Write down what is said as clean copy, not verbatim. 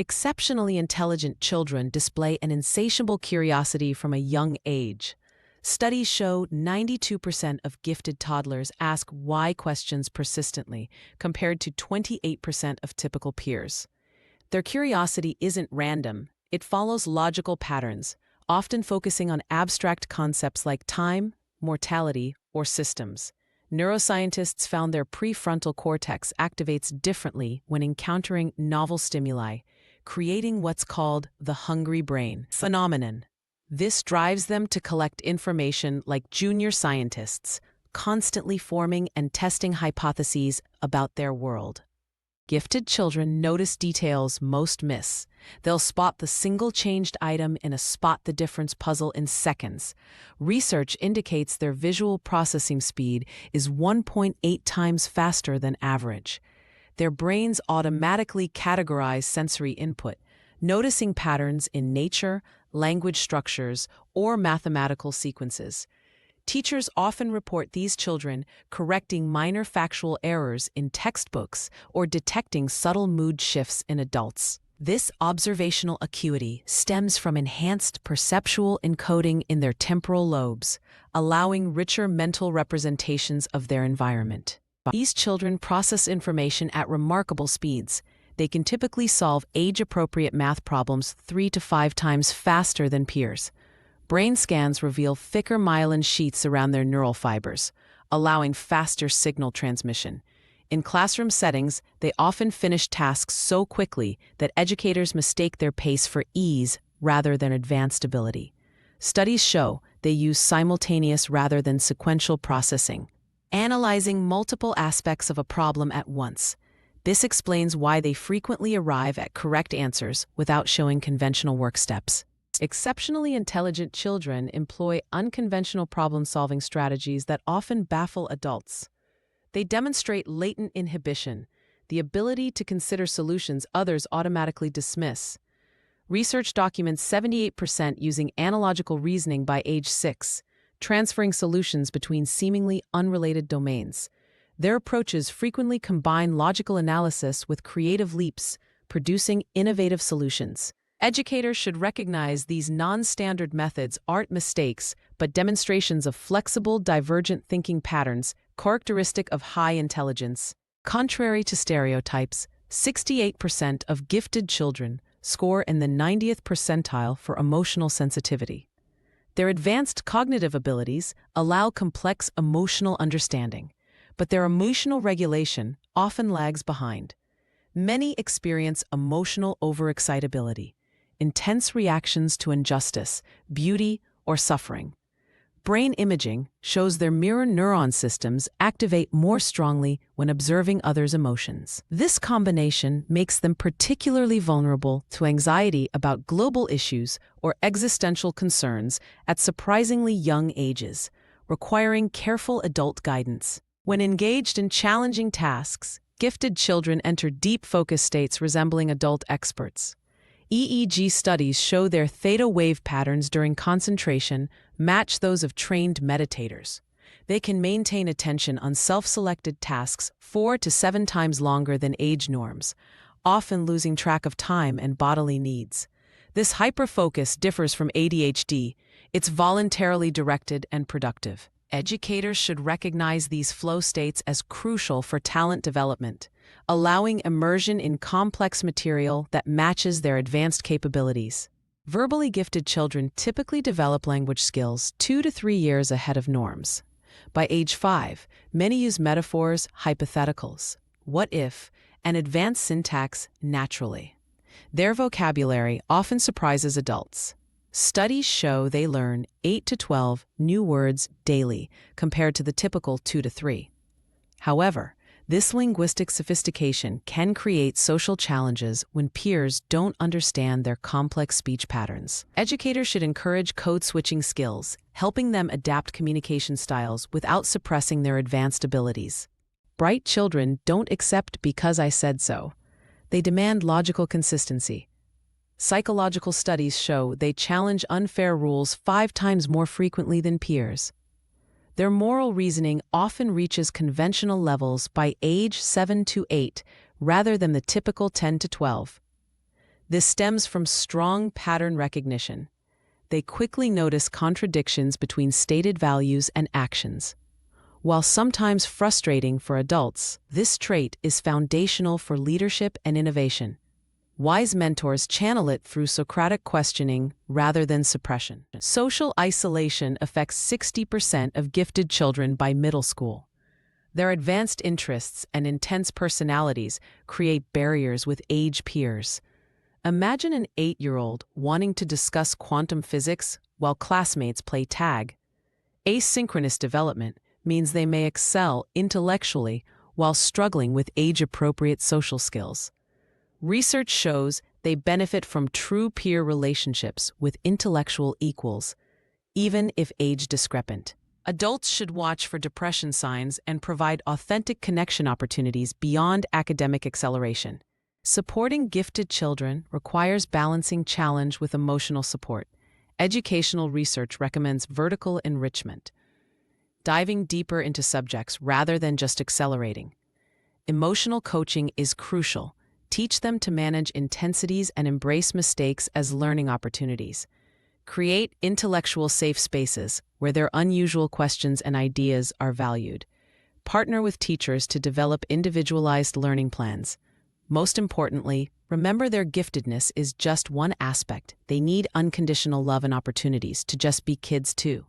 Exceptionally intelligent children display an insatiable curiosity from a young age. Studies show 92% of gifted toddlers ask why questions persistently, compared to 28% of typical peers. Their curiosity isn't random, it follows logical patterns, often focusing on abstract concepts like time, mortality, or systems. Neuroscientists found their prefrontal cortex activates differently when encountering novel stimuli, creating what's called the hungry brain phenomenon. This drives them to collect information like junior scientists, constantly forming and testing hypotheses about their world. Gifted children notice details most miss. They'll spot the single changed item in a spot the difference puzzle in seconds. Research indicates their visual processing speed is 1.8 times faster than average. Their brains automatically categorize sensory input, noticing patterns in nature, language structures, or mathematical sequences. Teachers often report these children correcting minor factual errors in textbooks or detecting subtle mood shifts in adults. This observational acuity stems from enhanced perceptual encoding in their temporal lobes, allowing richer mental representations of their environment. These children process information at remarkable speeds. They can typically solve age-appropriate math problems 3 to 5 times faster than peers. Brain scans reveal thicker myelin sheaths around their neural fibers, allowing faster signal transmission. In classroom settings, they often finish tasks so quickly that educators mistake their pace for ease rather than advanced ability. Studies show they use simultaneous rather than sequential processing, analyzing multiple aspects of a problem at once. This explains why they frequently arrive at correct answers without showing conventional work steps. Exceptionally intelligent children employ unconventional problem-solving strategies that often baffle adults. They demonstrate latent inhibition, the ability to consider solutions others automatically dismiss. Research documents 78% using analogical reasoning by age 6, transferring solutions between seemingly unrelated domains. Their approaches frequently combine logical analysis with creative leaps, producing innovative solutions. Educators should recognize these non-standard methods aren't mistakes, but demonstrations of flexible, divergent thinking patterns characteristic of high intelligence. Contrary to stereotypes, 68% of gifted children score in the 90th percentile for emotional sensitivity. Their advanced cognitive abilities allow complex emotional understanding, but their emotional regulation often lags behind. Many experience emotional overexcitability, intense reactions to injustice, beauty, or suffering. Brain imaging shows their mirror neuron systems activate more strongly when observing others' emotions. This combination makes them particularly vulnerable to anxiety about global issues or existential concerns at surprisingly young ages, requiring careful adult guidance. When engaged in challenging tasks, gifted children enter deep focus states resembling adult experts. EEG studies show their theta wave patterns during concentration match those of trained meditators. They can maintain attention on self-selected tasks 4 to 7 times longer than age norms, often losing track of time and bodily needs. This hyperfocus differs from ADHD. It's voluntarily directed and productive. Educators should recognize these flow states as crucial for talent development, allowing immersion in complex material that matches their advanced capabilities. Verbally gifted children typically develop language skills 2 to 3 years ahead of norms. By age 5, many use metaphors, hypotheticals, what if, and advanced syntax naturally. Their vocabulary often surprises adults. Studies show they learn 8 to 12 new words daily compared to the typical 2 to 3. However, this linguistic sophistication can create social challenges when peers don't understand their complex speech patterns. Educators should encourage code-switching skills, helping them adapt communication styles without suppressing their advanced abilities. Bright children don't accept because I said so. They demand logical consistency. Psychological studies show they challenge unfair rules 5 times more frequently than peers. Their moral reasoning often reaches conventional levels by age 7 to 8 rather than the typical 10 to 12. This stems from strong pattern recognition. They quickly notice contradictions between stated values and actions. While sometimes frustrating for adults, this trait is foundational for leadership and innovation. Wise mentors channel it through Socratic questioning rather than suppression. Social isolation affects 60% of gifted children by middle school. Their advanced interests and intense personalities create barriers with age peers. Imagine an 8-year-old wanting to discuss quantum physics while classmates play tag. Asynchronous development means they may excel intellectually while struggling with age-appropriate social skills. Research shows they benefit from true peer relationships with intellectual equals, even if age discrepant. Adults should watch for depression signs and provide authentic connection opportunities beyond academic acceleration. Supporting gifted children requires balancing challenge with emotional support. Educational research recommends vertical enrichment, diving deeper into subjects rather than just accelerating. Emotional coaching is crucial. Teach them to manage intensities and embrace mistakes as learning opportunities. Create intellectual safe spaces where their unusual questions and ideas are valued. Partner with teachers to develop individualized learning plans. Most importantly, remember their giftedness is just one aspect. They need unconditional love and opportunities to just be kids too.